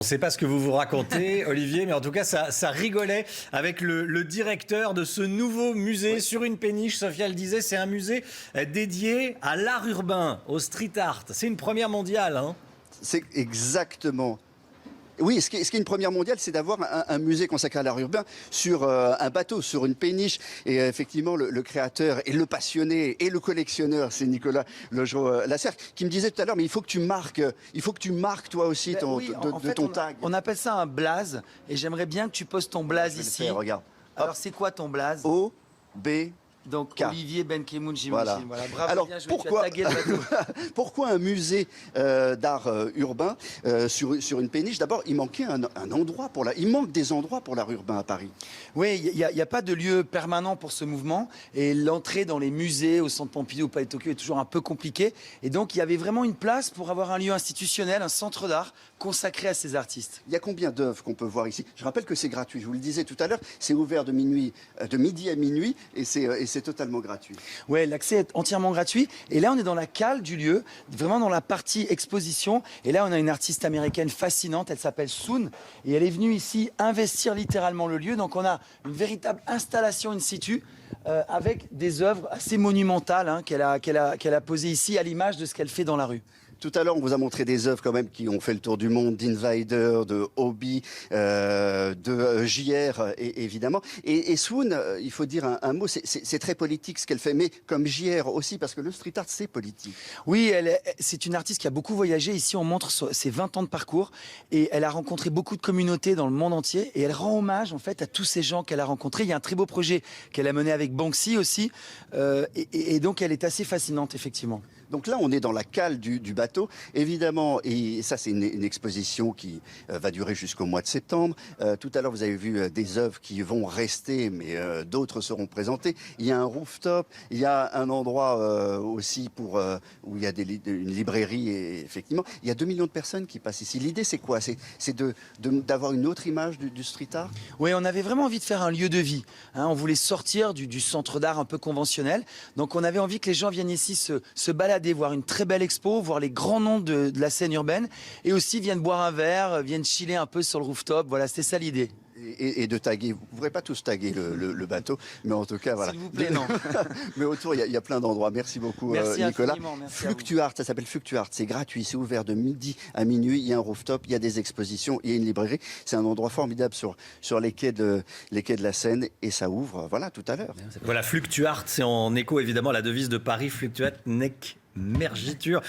On ne sait pas ce que vous vous racontez, Olivier, mais en tout cas, ça rigolait avec le directeur de ce nouveau musée sur une péniche. Sophia le disait, c'est un musée dédié à l'art urbain, au street art. C'est une première mondiale, hein. C'est exactement. Oui, ce qui est une première mondiale, c'est d'avoir un musée consacré à l'art urbain sur un bateau, sur une péniche. Et effectivement, le créateur et le passionné et le collectionneur, c'est Nicolas Lejeau-Lasserre, qui me disait tout à l'heure, mais il faut que tu marques toi aussi ton tag. On appelle ça un blaze, et j'aimerais bien que tu poses ton blaze ici. Regarde. Alors, c'est quoi ton blaze? O, B, Donc, K. Olivier Benkemoun, Voilà. j'imagine. Voilà. Bravo, Alors, bien joué, pourquoi, tu as tagué le bateau. pourquoi un musée d'art urbain sur une péniche? D'abord, il manquait un endroit il manque des endroits pour l'art urbain à Paris. Oui, il n'y a pas de lieu permanent pour ce mouvement. Et l'entrée dans les musées, au Centre Pompidou, au Palais de Tokyo, est toujours un peu compliquée. Et donc, il y avait vraiment une place pour avoir un lieu institutionnel, un centre d'art consacré à ces artistes. Il y a combien d'œuvres qu'on peut voir ici? Je rappelle que c'est gratuit. Je vous le disais tout à l'heure, c'est ouvert de midi à minuit et c'est totalement gratuit. Ouais, l'accès est entièrement gratuit. Et là, on est dans la cale du lieu, vraiment dans la partie exposition. Et là, on a une artiste américaine fascinante. Elle s'appelle Soon. Et elle est venue ici investir littéralement le lieu. Donc, on a une véritable installation in situ avec des œuvres assez monumentales hein, qu'elle a posées ici à l'image de ce qu'elle fait dans la rue. Tout à l'heure, on vous a montré des œuvres quand même qui ont fait le tour du monde, d'Invader, de Hobby, de JR, évidemment. Et Swoon, il faut dire un mot, c'est très politique ce qu'elle fait, mais comme JR aussi, parce que le street art, c'est politique. Oui, c'est une artiste qui a beaucoup voyagé. Ici, on montre ses 20 ans de parcours. Et elle a rencontré beaucoup de communautés dans le monde entier. Et elle rend hommage, en fait, à tous ces gens qu'elle a rencontrés. Il y a un très beau projet qu'elle a mené avec Banksy aussi. Et donc, elle est assez fascinante, effectivement. Donc là, on est dans la cale du bateau, évidemment, et ça, c'est une exposition qui va durer jusqu'au mois de septembre. Tout à l'heure, vous avez vu des œuvres qui vont rester, mais d'autres seront présentées. Il y a un rooftop, il y a un endroit aussi où il y a une librairie, et effectivement, il y a 2 millions de personnes qui passent ici. L'idée, c'est quoi? C'est d'avoir une autre image du street art? Oui, on avait vraiment envie de faire un lieu de vie. Hein, on voulait sortir du centre d'art un peu conventionnel. Donc, on avait envie que les gens viennent ici se balader, voir une très belle expo, voir les grands noms de la scène urbaine et aussi viennent boire un verre, viennent chiller un peu sur le rooftop. Voilà, c'était ça l'idée. Et de taguer. Vous ne pourrez pas tous taguer le bateau, mais en tout cas, voilà. S'il vous plaît, non. Mais autour, il y a plein d'endroits. Merci beaucoup, Merci Nicolas. merci Fluctuart, ça s'appelle Fluctuart. C'est gratuit, c'est ouvert de midi à minuit. Il y a un rooftop, il y a des expositions, il y a une librairie. C'est un endroit formidable sur les quais de la Seine et ça ouvre, voilà, tout à l'heure. Voilà, Fluctuart, c'est en écho évidemment à la devise de Paris, Fluctuat nec mergitur.